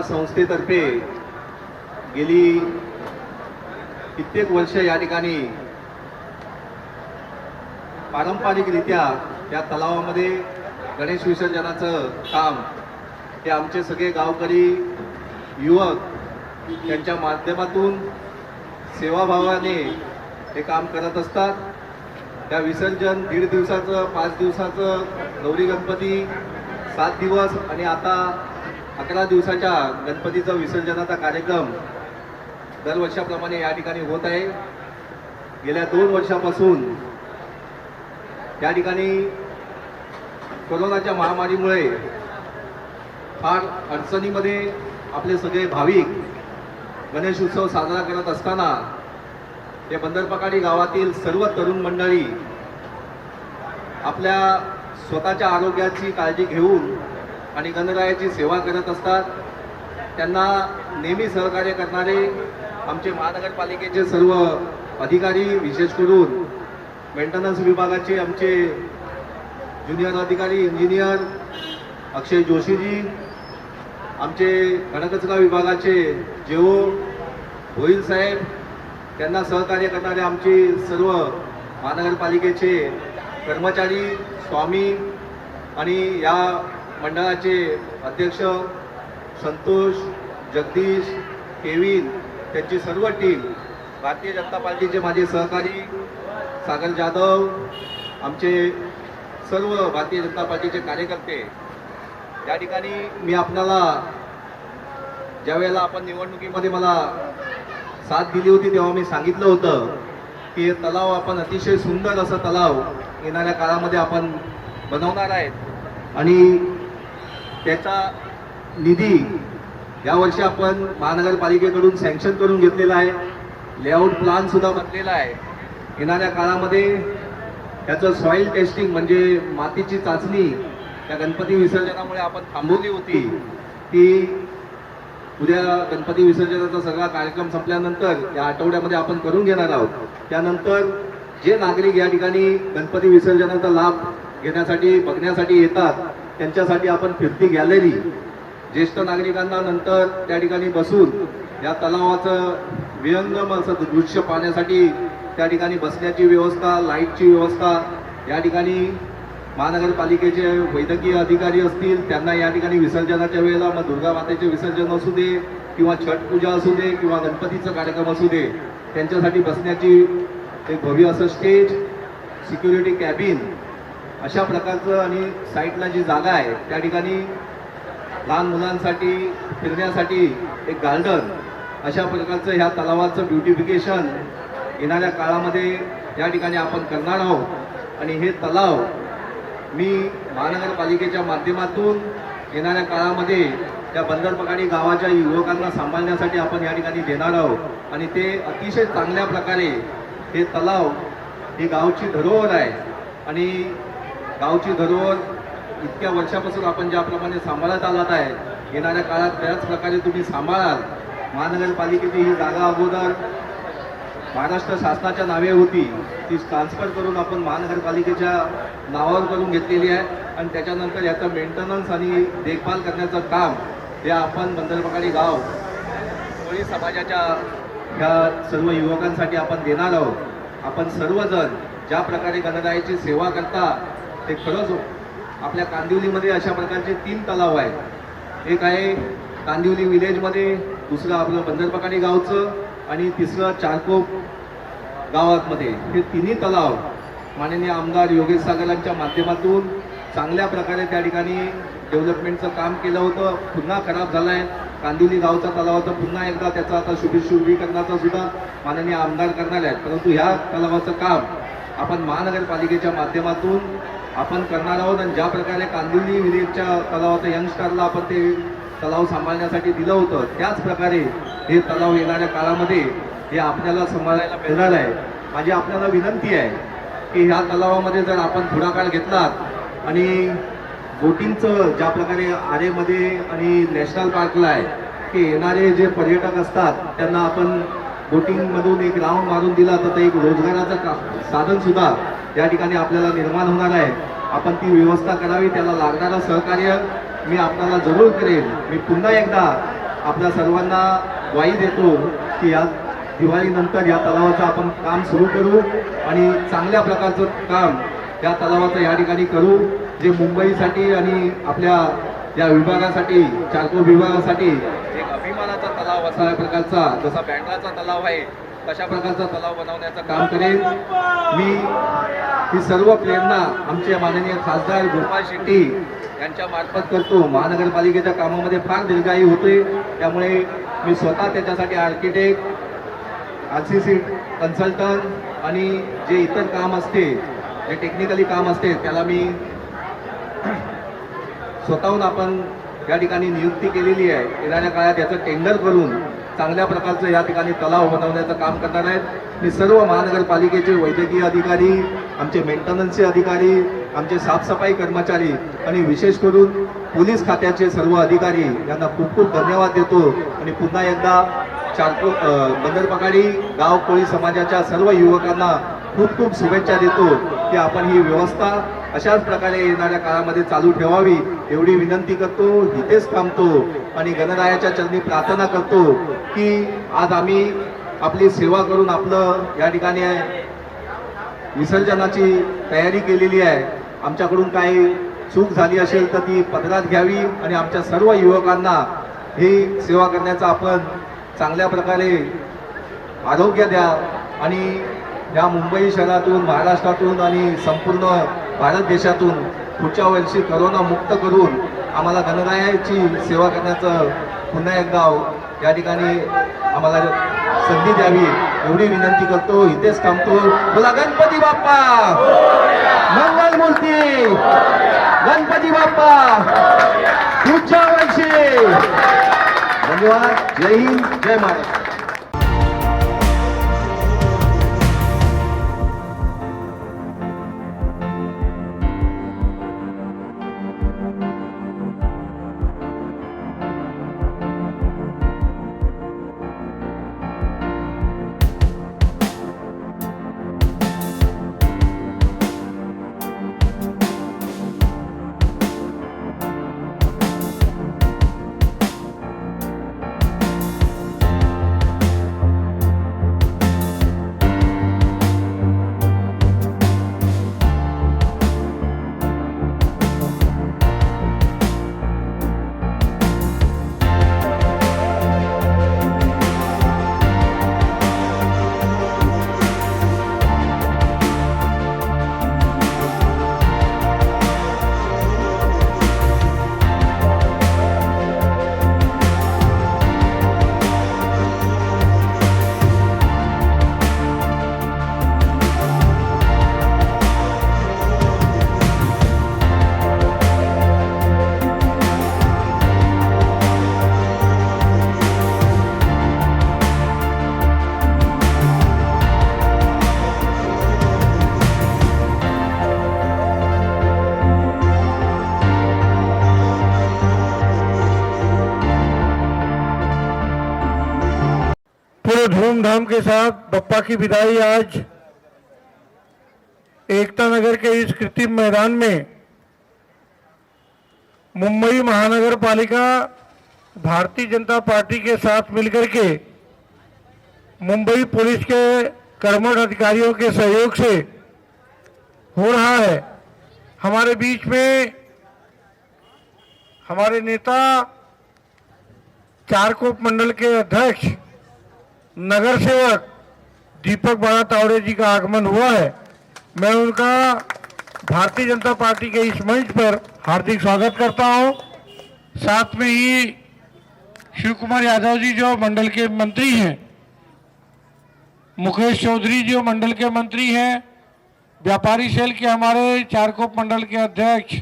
समाज संस्थेतर्फे गेली कित्येक वर्ष या ठिकाणी पारंपरिकरित्या या तलावामध्ये गणेश विसर्जनाचं काम हे आमचे सगळे गावकरी युवक यांच्या माध्यमातून सेवाभावाने हे काम करत असतात। त्या विसर्जन 1.5 दिवसाचं 5 दिवसाचं गौरी गणपती 7 दिवस आणि आता 11 दिवसाच्या गणपतीचा विसर्जनाचा कार्यक्रम दरवर्षाप्रमाणे या ठिकाणी होत आहे। गेल्या 2 वर्षापासून या ठिकाणी कोरोनाच्या महामारीमुळे फार अडचणीमध्ये आपले सगळे भाविक गणेश उत्सव साजरा करत असताना हे बंदरपकाडी गावातील सर्व तरुण मंडळी आपल्या स्वतःच्या आरोग्याची काळजी घेऊन आणि गणरायाची सेवा करत असतात। त्यांना नेहमी सहकार्य करणारे आमचे महानगरपालिकेचे सर्व अधिकारी, विशेष करून मेंटेनन्स विभागाचे आमचे ज्युनियर अधिकारी इंजिनियर अक्षय जोशीजी, आमचे घनकचरा विभागाचे जेओ होईल साहेब, त्यांना सहकार्य करणारे आमचे सर्व महानगरपालिकेचे कर्मचारी, स्वामी आणि या मंडळाचे अध्यक्ष संतोष, जगदीश, केविन, त्यांची सर्व टीम, भारतीय जनता पार्टीचे माझे सहकारी सागर जाधव, आमचे सर्व भारतीय जनता पार्टीचे कार्यकर्ते। या ठिकाणी मी आपल्याला ज्यावेळेला आपण निवडणुकीमध्ये मला साथ दिली होती तेव्हा मी सांगितलं होतं की हे तलाव आपण अतिशय सुंदर असं तलाव येणाऱ्या काळामध्ये आपण बनवणार आहेत आणि त्याचा निधी यावर्षी आपण महानगरपालिकेकडून सँक्शन करून घेतलेला आहे। लेआउट प्लान सुद्धा बनलेला आहे। येणाऱ्या काळामध्ये त्याचं सॉईल टेस्टिंग म्हणजे मातीची चाचणी त्या गणपती विसर्जनामुळे आपण थांबवली होती, ती उद्या गणपती विसर्जनाचा सगळा कार्यक्रम संपल्यानंतर या आठवड्यामध्ये आपण करून घेणार आहोत। त्यानंतर जे नागरिक या ठिकाणी गणपती विसर्जनाचा लाभ घेण्यासाठी बघण्यासाठी येतात त्यांच्यासाठी आपण फिरती गॅलरी, ज्येष्ठ नागरिकांना नंतर त्या ठिकाणी बसून या तलावाचं विहंगम असं दृश्य पाहण्यासाठी त्या ठिकाणी बसण्याची व्यवस्था, लाईटची व्यवस्था, या ठिकाणी महानगरपालिकेचे वैद्यकीय अधिकारी असतील त्यांना या ठिकाणी विसर्जनाच्या वेळेला मग दुर्गा मातेचे विसर्जन असू दे किंवा छठ पूजा असू दे किंवा गणपतीचा कार्यक्रम असू दे त्यांच्यासाठी बसण्याची एक भव्य असं स्टेज, सिक्युरिटी कॅबिन अशा प्रकारचं आणि साईडला जी जागा आहे त्या ठिकाणी लहान मुलांसाठी फिरण्यासाठी एक गार्डन अशा प्रकारचं ह्या तलावाचं ब्युटिफिकेशन येणाऱ्या काळामध्ये या ठिकाणी आपण करणार आहोत। आणि हे तलाव मी महानगरपालिकेच्या माध्यमातून येणाऱ्या काळामध्ये त्या बंदरपकाडी गावाच्या युवकांना सांभाळण्यासाठी आपण या ठिकाणी देणार आहोत आणि ते अतिशय चांगल्या प्रकारे हे तलाव ही गावची धरोहर आहे आणि गावची धरोहर इतक्या वर्षापासून आपण ज्याप्रमाणे सांभाळत आलात आहे येणाऱ्या काळात त्याच प्रकारे तुम्ही सांभाळाल। महानगरपालिकेची ही जागा अगोदर महाराष्ट्र शासनाच्या नावे होती, ती ट्रान्सफर करून आपण महानगरपालिकेच्या नावावर करून घेतलेली आहे आणि त्याच्यानंतर याचं मेंटेनन्स आणि देखभाल करण्याचं काम हे आपण बंदरपकाडी गाव कोळी समाजाच्या ह्या सर्व युवकांसाठी आपण देणार आहोत। आपण सर्वजण ज्या प्रकारे गणरायाची सेवा करता ते खरंच आपल्या कांदिवलीमध्ये अशा प्रकारचे 3 तलाव आहेत। एक आहे कांदिवली विलेजमध्ये, दुसरं आपलं बंदरपकाडी गावचं आणि तिसरं चारकोप गावामध्ये। हे तिन्ही तलाव माननीय आमदार योगेश सागरांच्या माध्यमातून चांगल्या प्रकारे त्या ठिकाणी डेव्हलपमेंटचं काम केलं होतं, पुन्हा खराब झालं आहे। कांदिवली गावचा तलावाचं पुन्हा एकदा त्याचा आता शुद्धीकरणाचा सुद्धा माननीय आमदार करणार आहेत, परंतु ह्या तलावाचं काम आपण महानगरपालिकेच्या माध्यमातून आपण करणार आहोत। आणि ज्या प्रकारे कांदिवली विलेजच्या तलावाचं यंगस्टारला आपण ते तलाव सांभाळण्यासाठी दिलं होतं त्याच प्रकारे हे तलाव येणाऱ्या काळामध्ये हे आपल्याला सांभाळायला मिळणार आहे। माझी आपल्याला विनंती आहे की ह्या तलावामध्ये जर आपण पुढाकार घेतलात आणि बोटिंगचं ज्या प्रकारे आरेमध्ये आणि नॅशनल पार्कला आहे की येणारे जे पर्यटक असतात त्यांना आपण बोटिंगमधून एक राऊंड मारून दिला तर ते एक रोजगाराचं साधन सुद्धा या ठिकाणी आपल्याला निर्माण होणार आहे। आपण ती व्यवस्था करावी, त्याला लागणारं सहकार्य मी आपल्याला जरूर करेन। मी पुन्हा एकदा आपल्या सर्वांना ग्वाही देतो की या दिवाळीनंतर या तलावाचं आपण काम सुरू करू आणि चांगल्या प्रकारचं काम या तलावाचं या ठिकाणी करू, जे मुंबईसाठी आणि आपल्या या विभागासाठी, चारकोप विभागासाठी एक अभिमानाचा तलाव असा प्रकारचा, जसा बँड्राचा तलाव आहे तशा प्रकारचा तलाव बनवण्याचं काम करेन मी. ही सर्व प्रेरणा आमचे माननीय खासदार गोपाळ शेट्टी यांच्या मार्फत करतो. महानगरपालिकेच्या कामामध्ये फार दीर्घाई होते, त्यामुळे मी स्वतः त्याच्यासाठी आर्किटेक्ट, RCC कन्सल्टंट आणि जे इतर काम असते, जे टेक्निकली काम असते, त्याला मी स्वतःहून आपण या ठिकाणी नियुक्ती केलेली आहे. येणाऱ्या काळात याचं टेंडर करून चांगल्या प्रकारचं या ठिकाणी तलाव बनवण्याचं काम करणार आहेत. मी सर्व महानगरपालिकेचे वैद्यकीय अधिकारी, आमचे मेंटेनन्सचे अधिकारी, आमचे साफसफाई कर्मचारी आणि विशेष करून पोलीस खात्याचे सर्व अधिकारी यांना खूप खूप धन्यवाद देतो आणि पुन्हा एकदा बंदरपकाडी गाव कोळी समाजाच्या सर्व युवकांना खूप खूप शुभेच्छा देतो की आपण ही व्यवस्था अशाच प्रकारे येणाऱ्या काळामध्ये चालू ठेवावी एवढी विनंती करतो. इथेच थांबतो आणि गणरायाच्या चरणी प्रार्थना करतो की आज आम्ही आपली सेवा करून आपलं या ठिकाणी विसर्जनाची तयारी केलेली आहे. आमच्याकडून काही चूक झाली असेल तर ती पदरात घ्यावी आणि आमच्या सर्व युवकांना ही सेवा करण्याचा आपण चांगल्या प्रकारे आरोग्य द्या आणि या मुंबई शहरातून, महाराष्ट्रातून आणि संपूर्ण भारत देशातून पुढच्या वर्षी करोना मुक्त करून आम्हाला गणरायाची सेवा करण्याचं पुन्हा एकदा या ठिकाणी आम्हाला संधी द्यावी एवढी विनंती करतो. इथेच थांबतो. बोला गणपती बाप्पा, मंगल मूर्ती, गणपती बाप्पा पुढच्या वर्षी. धन्यवाद. जय हिंद, जय महाराष्ट्र. धूमधाम के साथ बप्पा की विदाई आज एकता नगर के इस कृत्रिम मैदान में मुंबई महानगर पालिका भारतीय जनता पार्टी के साथ मिलकर के मुंबई पुलिस के कर्मठ अधिकारियों के सहयोग से हो रहा है। हमारे बीच में हमारे नेता चारकोप मंडल के अध्यक्ष नगर सेवक दीपक बाड़ा तावड़े जी का आगमन हुआ है। मैं उनका भारतीय जनता पार्टी के इस मंच पर हार्दिक स्वागत करता हूं। साथ में ही शिव कुमार यादव जी जो मंडल के मंत्री हैं, मुकेश चौधरी जी जो मंडल के मंत्री हैं, व्यापारी सेल के हमारे चारकोप मंडल के अध्यक्ष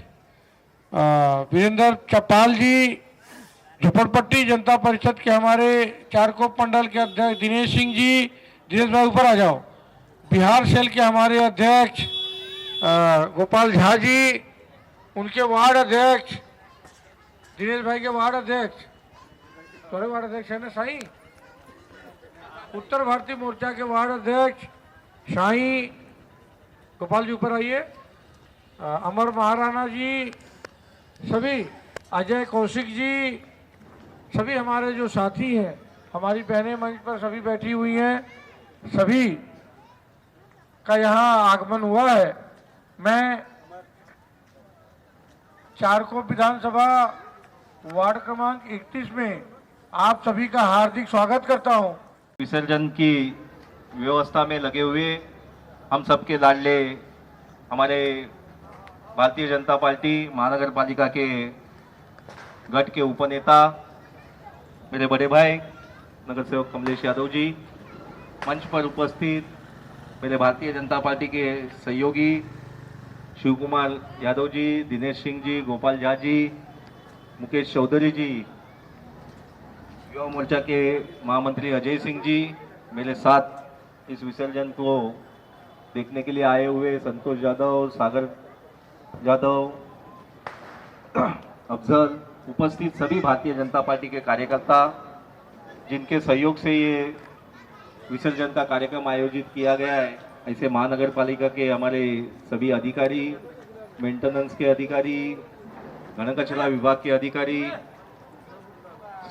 वीरेंद्र चपाल जी, झुपड़पट्टी जनता परिषद के हमारे चारकोप मंडल के अध्यक्ष दिनेश सिंह जी, दिनेश भाई ऊपर आ जाओ, बिहार सेल के हमारे अध्यक्ष गोपाल झा जी, उनके वार्ड अध्यक्ष दिनेश भाई के वार्ड अध्यक्ष, थोड़े वार्ड अध्यक्ष है ना साईं, उत्तर भारतीय मोर्चा के वार्ड अध्यक्ष शाही गोपाल जी ऊपर आइए, अमर महाराणा जी, सभी अजय कौशिक जी, सभी हमारे जो साथी हैं, हमारी बहनें मंच पर सभी बैठी हुई हैं, सभी का यहाँ आगमन हुआ है। मैं चारकोप विधानसभा वार्ड क्रमांक 31 में आप सभी का हार्दिक स्वागत करता हूं। विसर्जन की व्यवस्था में लगे हुए हम सबके लाडले हमारे भारतीय जनता पार्टी महानगर पालिका के गठ के उपनेता मेरे बड़े भाई नगर सेवक कमलेश यादव जी, मंच पर उपस्थित मेरे भारतीय जनता पार्टी के सहयोगी शिव कुमार यादव जी, दिनेश सिंह जी, गोपाल झा जी, मुकेश चौधरी जी, युवा मोर्चा के महामंत्री अजय सिंह जी, मेरे साथ इस विसर्जन को देखने के लिए आए हुए संतोष यादव, सागर यादव, अफजल, उपस्थित सभी भारतीय जनता पार्टी के कार्यकर्ता जिनके सहयोग से ये विसर्जन का कार्यक्रम आयोजित किया गया है, ऐसे महानगर पालिका के हमारे सभी अधिकारी, मेंटेनेंस के अधिकारी, घन कचरा विभाग के अधिकारी,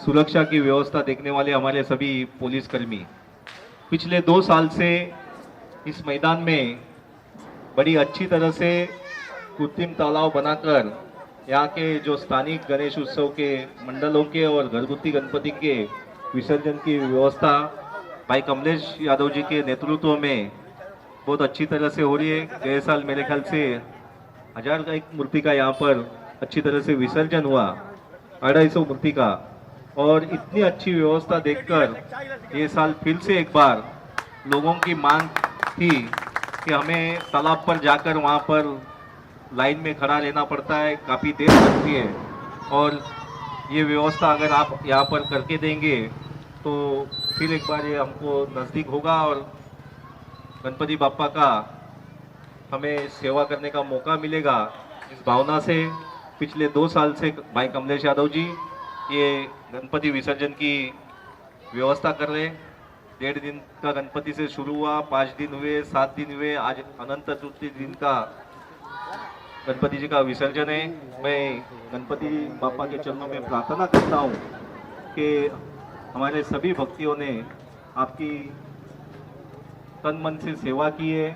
सुरक्षा की व्यवस्था देखने वाले हमारे सभी पुलिसकर्मी, पिछले 2 साल से इस मैदान में बड़ी अच्छी तरह से कृत्रिम तालाब बनाकर यहाँ के जो स्थानिक गणेश उत्सव के मंडलों के और घरगुती गणपति के विसर्जन की व्यवस्था भाई कमलेश यादव जी के नेतृत्व में बहुत अच्छी तरह से हो रही है। गए साल मेरे ख्याल से 1000 का एक मूर्ति का यहाँ पर अच्छी तरह से विसर्जन हुआ, 250 मूर्ति का, और इतनी अच्छी व्यवस्था देखकर ये साल फिर से एक बार लोगों की मांग थी कि हमें तालाब पर जाकर वहाँ पर लाइन में खड़ा रहना पड़ता है, काफ़ी देर लगती है, और ये व्यवस्था अगर आप यहाँ पर करके देंगे तो फिर एक बार ये हमको नज़दीक होगा और गणपति बाप्पा का हमें सेवा करने का मौका मिलेगा। इस भावना से पिछले 2 साल से भाई कमलेश यादव जी ये गणपति विसर्जन की व्यवस्था कर रहे हैं। 1.5 दिन का गणपति से शुरू हुआ, 5 दिन हुए, 7 दिन हुए, आज अनंत चतुर्थी दिन का गणपति जी का विसर्जन है। मैं गणपति बापा के चरणों में प्रार्थना करता हूँ कि हमारे सभी भक्तियों ने आपकी तन मन से सेवा की है।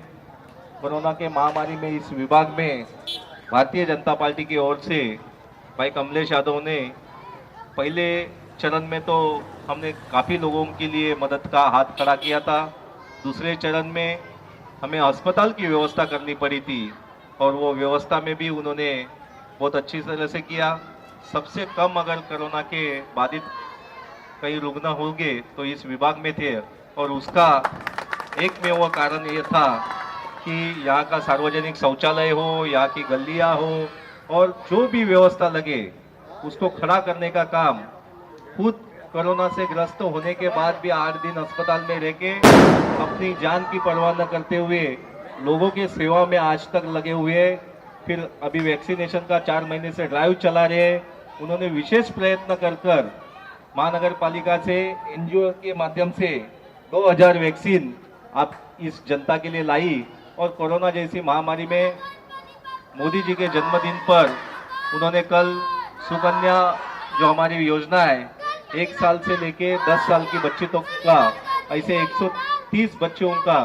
कोरोना के महामारी में इस विभाग में भारतीय जनता पार्टी की ओर से भाई कमलेश यादव ने पहले चरण में तो हमने काफ़ी लोगों के लिए मदद का हाथ खड़ा किया था। दूसरे चरण में हमें अस्पताल की व्यवस्था करनी पड़ी थी और वो व्यवस्था में भी उन्होंने बहुत अच्छी तरह से किया। सबसे कम अगर कोरोना के बाधित कई रुग्ण होंगे तो इस विभाग में थे, और उसका एकमेव कारण ये था कि यहाँ का सार्वजनिक शौचालय हो, यहाँ की गलियाँ हो, और जो भी व्यवस्था लगे उसको खड़ा करने का काम खुद कोरोना से ग्रस्त होने के बाद भी 8 दिन अस्पताल में रह के अपनी जान की परवाह न करते हुए लोगों के सेवा में आज तक लगे हुए, फिर अभी वैक्सीनेशन का 4 महीने से ड्राइव चला रहे हैं। उन्होंने विशेष प्रयत्न कर महानगर पालिका से एनजीओ के माध्यम से 2000 वैक्सीन आप इस जनता के लिए लाई, और कोरोना जैसी महामारी में मोदी जी के जन्मदिन पर उन्होंने कल सुकन्या जो हमारी योजना है 1 साल से लेके 10 साल की बच्ची तक का ऐसे 130 बच्चों का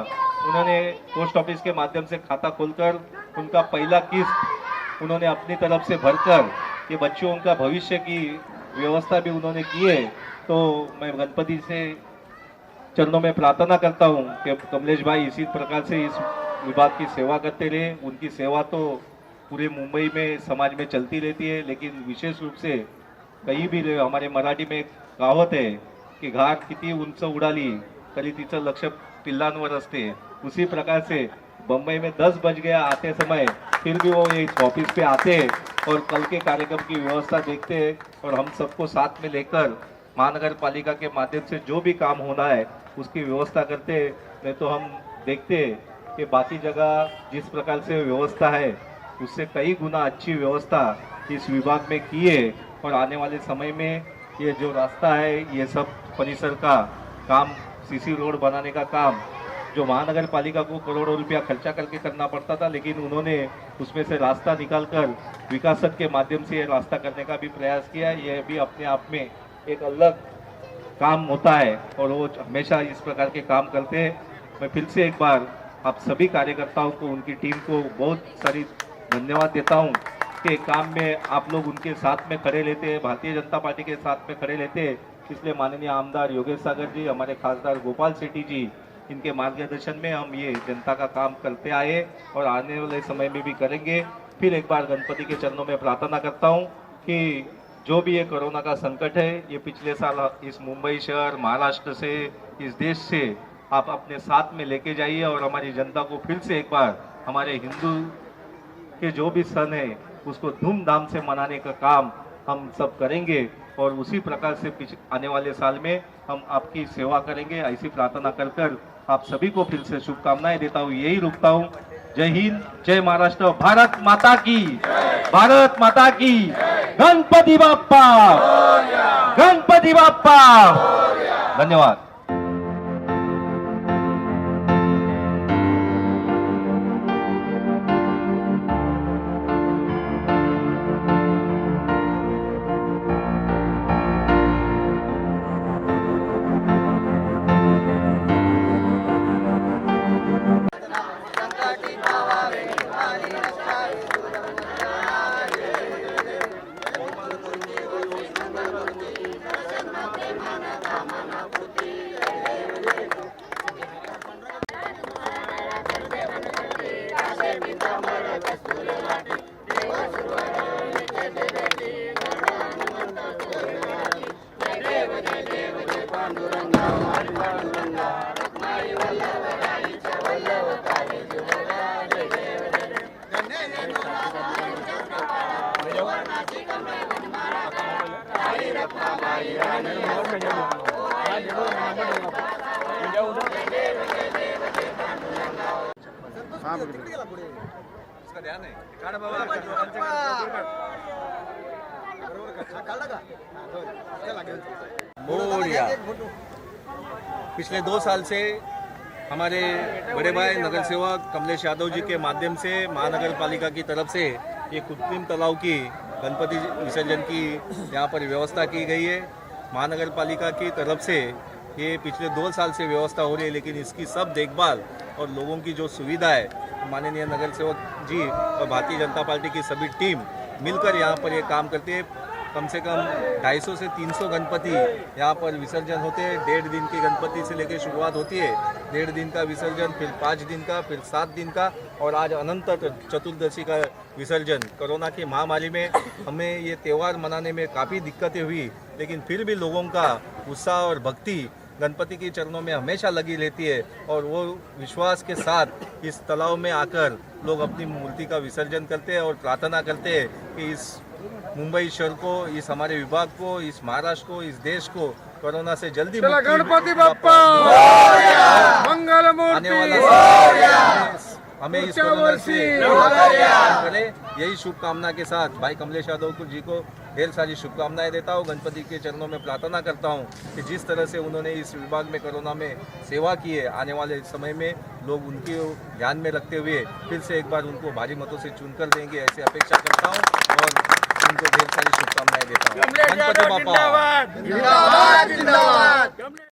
उन्होंने पोस्ट ऑफिस के माध्यम से खाता खोलकर उनका पहला किस्त उन्होंने अपनी तरफ से भरकर ये बच्चों का भविष्य की व्यवस्था भी उन्होंने की है। तो मैं गणपति से चरणों में प्रार्थना करता हूँ कि कमलेश भाई इसी प्रकार से इस विभाग की सेवा करते रहे। उनकी सेवा तो पूरे मुंबई में समाज में चलती रहती है, लेकिन विशेष रूप से कहीं भी हमारे मराठी में एक कहावत है की घाट किती उंच उडाली तरी तिचं लक्ष पिल्लांवर असते। उसी प्रकार से बम्बई में 10 बज गया आते समय, फिर भी वो इस ऑफिस पे आते हैं और कल के कार्यक्रम की व्यवस्था देखते हैं, और हम सबको साथ में लेकर महानगर पालिका के माध्यम से जो भी काम होना है उसकी व्यवस्था करते हैं। नहीं तो हम देखते हैं कि बाकी जगह जिस प्रकार से व्यवस्था है उससे कई गुना अच्छी व्यवस्था इस विभाग में की है, और आने वाले समय में ये जो रास्ता है ये सब परिसर का काम, सीसी रोड बनाने का काम जो महानगर पालिका को करोड़ों रुपया खर्चा करके करना पड़ता था, लेकिन उन्होंने उसमें से रास्ता निकालकर विकासक के माध्यम से ये रास्ता करने का भी प्रयास किया। यह भी अपने आप में एक अलग काम होता है और वो हमेशा इस प्रकार के काम करते हैं। मैं फिर से एक बार आप सभी कार्यकर्ताओं को, उनकी टीम को बहुत सारी धन्यवाद देता हूं कि काम में आप लोग उनके साथ में खड़े लेते हैं, भारतीय जनता पार्टी के साथ में खड़े लेते हैं। इसलिए माननीय आमदार योगेश सागर जी, हमारे खासदार गोपाल सेठी जी, इनके मार्गदर्शन में हम ये जनता का काम करते आए और आने वाले समय में भी करेंगे। फिर एक बार गणपति के चरणों में प्रार्थना करता हूँ कि जो भी ये कोरोना का संकट है, ये पिछले साल इस मुंबई शहर, महाराष्ट्र से, इस देश से आप अपने साथ में लेके जाइए और हमारी जनता को फिर से एक बार हमारे हिंदू के जो भी सन है उसको धूमधाम से मनाने का काम हम सब करेंगे और उसी प्रकार से आने वाले साल में हम आपकी सेवा करेंगे। ऐसी प्रार्थना कर कर आप सभी को फिर से शुभकामनाएं देता हूँ, यही रुकता हूँ। जय हिंद, जय महाराष्ट्र, भारत माता की, भारत माता की, गणपति बाप्पा, गणपति बाप्पा। धन्यवाद। पिछले 2 साल से हमारे बड़े भाई नगर सेवक कमलेश यादव जी के माध्यम से महानगर पालिका की तरफ से ये कृत्रिम तालाब की गणपति विसर्जन की यहाँ पर व्यवस्था की गई है। महानगर पालिका की तरफ से ये पिछले 2 साल से व्यवस्था हो रही है, लेकिन इसकी सब देखभाल और लोगों की जो सुविधा है माननीय नगर सेवक जी और भारतीय जनता पार्टी की सभी टीम मिलकर यहाँ पर ये काम करती है। कम से कम 250 से 300 गणपति यहाँ पर विसर्जन होते हैं। 1.5 दिन की गणपति से लेकर शुरुआत होती है, 1.5 दिन का विसर्जन, फिर 5 दिन का, फिर 7 दिन का और आज अनंत चतुर्दशी का विसर्जन। कोरोना की महामारी में हमें ये त्यौहार मनाने में काफ़ी दिक्कतें हुई, लेकिन फिर भी लोगों का उत्साह और भक्ति गणपति के चरणों में हमेशा लगी रहती है और वो विश्वास के साथ इस तालाब में आकर लोग अपनी मूर्ति का विसर्जन करते हैं और प्रार्थना करते हैं कि इस मुंबई शहर को, इस हमारे विभाग को, इस महाराष्ट्र को, इस देश को कोरोना से जल्दी गणपति बाप्पा मंगल आने वाला हमें इस कोरोना से करे, यही शुभकामना के साथ भाई कमलेश यादव जी को ढेर सारी शुभकामनाएं देता हूँ। गणपति के चरणों में प्रार्थना करता हूँ कि जिस तरह से उन्होंने इस विभाग में कोरोना में सेवा की है, आने वाले समय में लोग उनकी ध्यान में रखते हुए फिर से एक बार उनको भारी मतों से चुनकर देंगे, ऐसी अपेक्षा करता हूँ और उनको ढेर सारी शुभकामनाएं देता हूँ। गणपति बाप्पा।